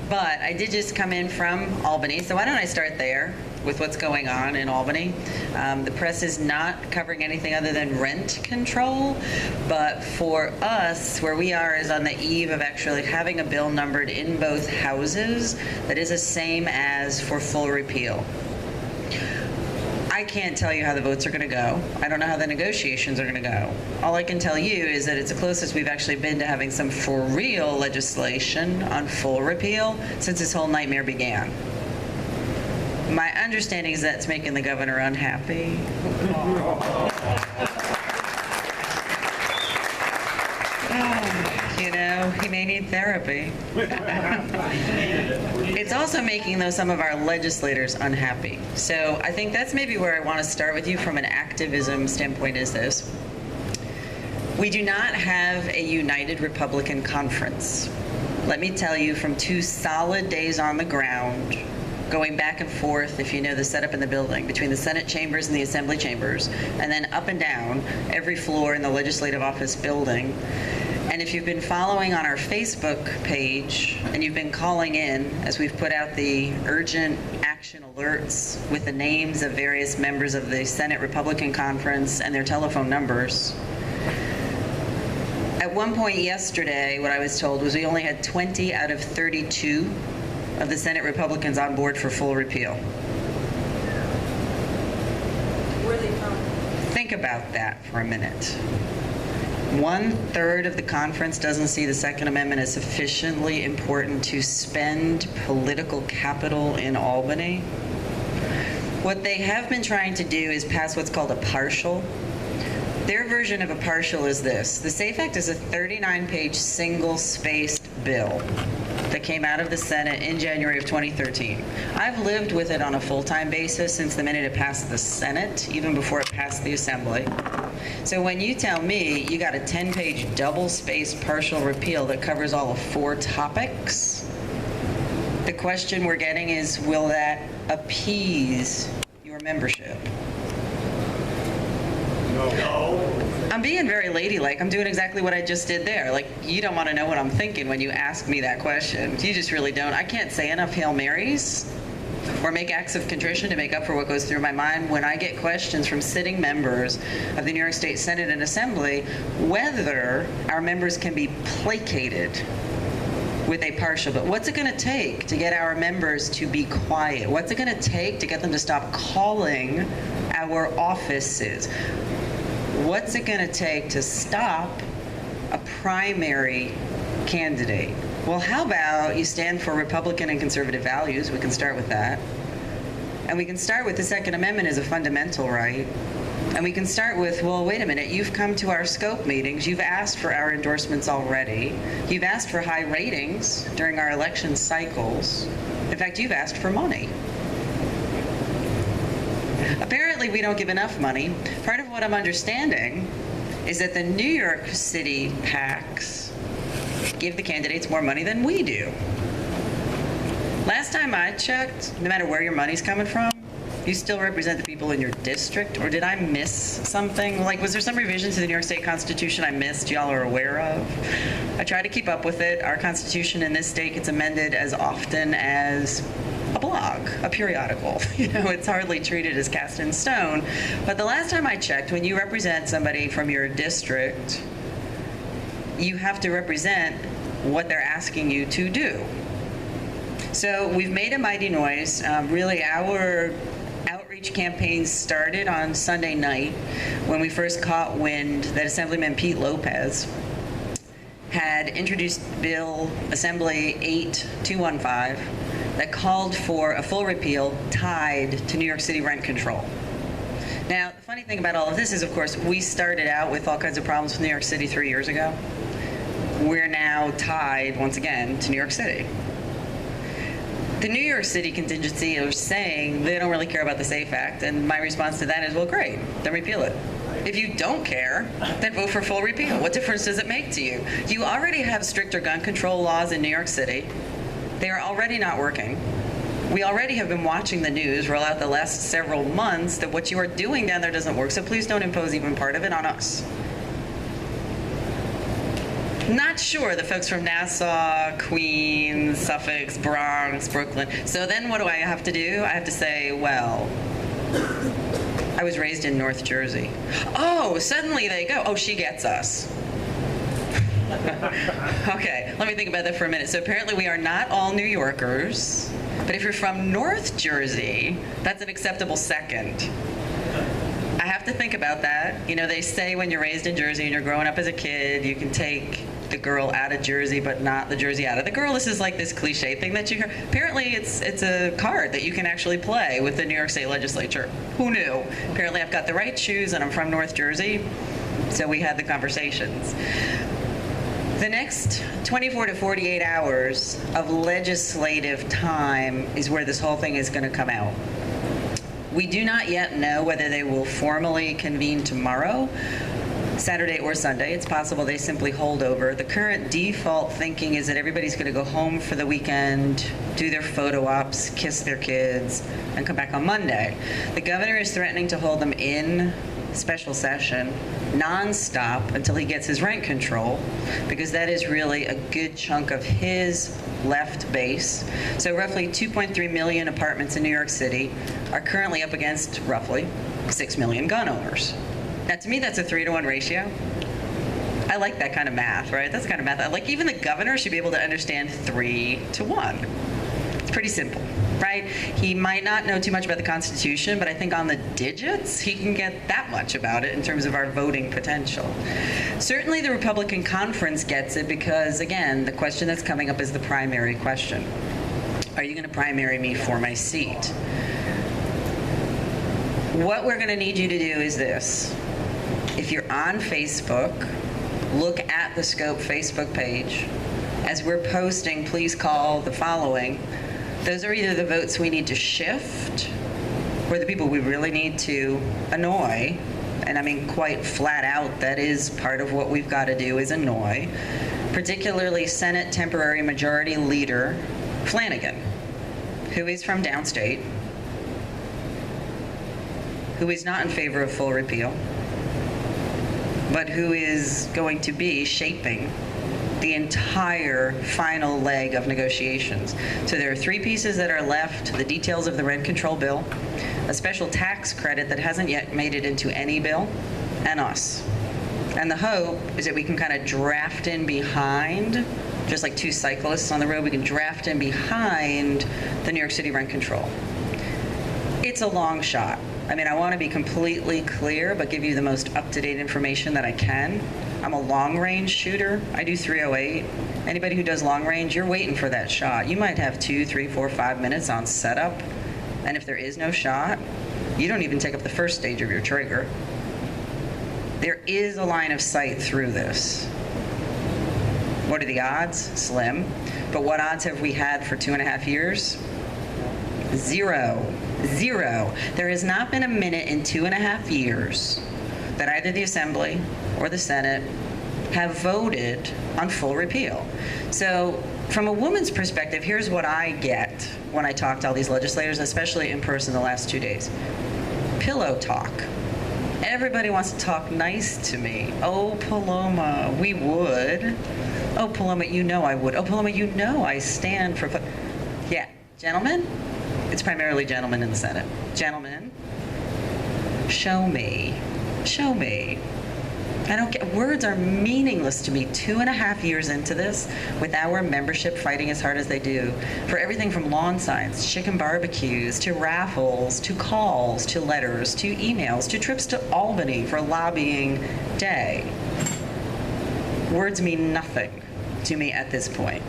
But I did just come in from Albany, so why don't I start there with what's going on in Albany. The press is not covering anything other than rent control, but for us, where we are is on the eve of actually having a bill numbered in both houses that is the same as for full repeal. I can't tell you how the votes are going to go. I don't know how the negotiations are going to go. All I can tell you is that it's the closest we've actually been to having some for real legislation on full repeal since this whole nightmare began. My understanding is that's making the governor unhappy. You know, he may need therapy. It's also making, though, some of our legislators unhappy. So I think that's maybe where I want to start with you from an activism standpoint is this. We do not have a united Republican conference. Let me tell you, from 2 solid days on the ground, going back and forth, if you know the setup in the building, between the Senate chambers and the Assembly chambers, and then up and down every floor in the Legislative Office building. And if you've been following on our Facebook page and you've been calling in as we've put out the urgent action alerts with the names of various members of the Senate Republican Conference and their telephone numbers, at one point yesterday, what I was told was we only had 20 out of 32 of the Senate Republicans on board for full repeal. Where are they from? Think about that for a minute. 1/3 of the conference doesn't see the Second Amendment as sufficiently important to spend political capital in Albany. What they have been trying to do is pass what's called a partial. Their version of a partial is this. The SAFE Act is a 39-page single-spaced bill that came out of the Senate in January of 2013. I've lived with it on a full-time basis since the minute it passed the Senate, even before it passed the Assembly. So when you tell me you got a 10-page double-spaced partial repeal that covers all of 4 topics, the question we're getting is, will that appease your membership? No. I'm being very ladylike. I'm doing exactly what I just did there. Like, you don't want to know what I'm thinking when you ask me that question. You just really don't. I can't say enough Hail Marys or make acts of contrition to make up for what goes through my mind when I get questions from sitting members of the New York State Senate and Assembly whether our members can be placated with a partial. But what's it going to take to get our members to be quiet? What's it going to take to get them to stop calling our offices? What's it going to take to stop a primary candidate? Well, how about you stand for Republican and conservative values? We can start with that. And we can start with the Second Amendment as a fundamental right. And we can start with, well, wait a minute, you've come to our scope meetings, you've asked for our endorsements already, you've asked for high ratings during our election cycles. In fact, you've asked for money. Apparently, we don't give enough money. Part of what I'm understanding is that the New York City PACs give the candidates more money than we do. Last time I checked, no matter where your money's coming from, you still represent the people in your district, or did I miss something? Like, was there some revision to the New York State Constitution I missed y'all are aware of? I try to keep up with it. Our Constitution in this state gets amended as often as a blog, a periodical. You know, it's hardly treated as cast in stone. But the last time I checked, when you represent somebody from your district, you have to represent what they're asking you to do. So we've made a mighty noise. Really, our outreach campaign started on Sunday night when we first caught wind that Assemblyman Pete Lopez had introduced Bill Assembly 8215 that called for a full repeal tied to New York City rent control. Now, the funny thing about all of this is, of course, we started out with all kinds of problems with New York City 3 years ago. We're now tied, once again, to New York City. The New York City contingency is saying they don't really care about the SAFE Act, and my response to that is, well, great, then repeal it. If you don't care, then vote for full repeal. What difference does it make to you? You already have stricter gun control laws in New York City. They are already not working. We already have been watching the news roll out the last several months that what you are doing down there doesn't work, so please don't impose even part of it on us. Not sure, the folks from Nassau, Queens, Suffolk, Bronx, Brooklyn. So then what do I have to do? I have to say, well, I was raised in North Jersey. Oh, suddenly they go, oh, she gets us. Okay, let me think about that for a minute. So apparently we are not all New Yorkers, but if you're from North Jersey, that's an acceptable second. I have to think about that. You know, they say when you're raised in Jersey and you're growing up as a kid, you can take the girl out of Jersey, but not the Jersey out of the girl. This is like this cliche thing that you hear. Apparently, it's a card that you can actually play with the New York State Legislature. Who knew? Apparently, I've got the right shoes and I'm from North Jersey, so we had the conversations. The next 24 to 48 hours of legislative time is where this whole thing is going to come out. We do not yet know whether they will formally convene tomorrow, Saturday or Sunday. It's possible they simply hold over. The current default thinking is that everybody's going to go home for the weekend, do their photo ops, kiss their kids, and come back on Monday. The governor is threatening to hold them in special session nonstop until he gets his rent control, because that is really a good chunk of his left base. So roughly 2.3 million apartments in New York City are currently up against roughly 6 million gun owners. Now, to me, that's a 3-to-1 ratio. I like that kind of math, right? That's the kind of math. Like, even the governor should be able to understand 3-to-1. It's pretty simple, right? He might not know too much about the Constitution, but I think on the digits, he can get that much about it in terms of our voting potential. Certainly, the Republican conference gets it because, again, the question that's coming up is the primary question. Are you going to primary me for my seat? What we're going to need you to do is this. If you're on Facebook, look at the Scope Facebook page. As we're posting, please call the following. Those are either the votes we need to shift or the people we really need to annoy. And I mean, quite flat out, that is part of what we've got to do is annoy. Particularly Senate Temporary Majority Leader Flanagan, who is from downstate, who is not in favor of full repeal, but who is going to be shaping the entire final leg of negotiations. So there are 3 pieces that are left: the details of the rent control bill, a special tax credit that hasn't yet made it into any bill, and us. And the hope is that we can kind of draft in behind, just like 2 cyclists on the road, we can draft in behind the New York City rent control. It's a long shot. I mean, I want to be completely clear, but give you the most up-to-date information that I can. I'm a long-range shooter. I do 308. Anybody who does long-range, you're waiting for that shot. You might have 2, 3, 4, 5 minutes on setup, and if there is no shot, you don't even take up the first stage of your trigger. There is a line of sight through this. What are the odds? Slim. But what odds have we had for 2.5 years? 0. 0. There has not been a minute in 2.5 years that either the Assembly or the Senate have voted on full repeal. So from a woman's perspective, here's what I get when I talk to all these legislators, especially in person the last 2 days. Pillow talk. Everybody wants to talk nice to me. Oh, Paloma, we would. Oh, Paloma, you know I would. Oh, Paloma, you know I stand for... Yeah, gentlemen? It's primarily gentlemen in the Senate. Gentlemen, show me. Show me. I don't get, words are meaningless to me 2.5 years into this, with our membership fighting as hard as they do for everything from lawn signs, chicken barbecues, to raffles, to calls, to letters, to emails, to trips to Albany for lobbying day. Words mean nothing to me at this point.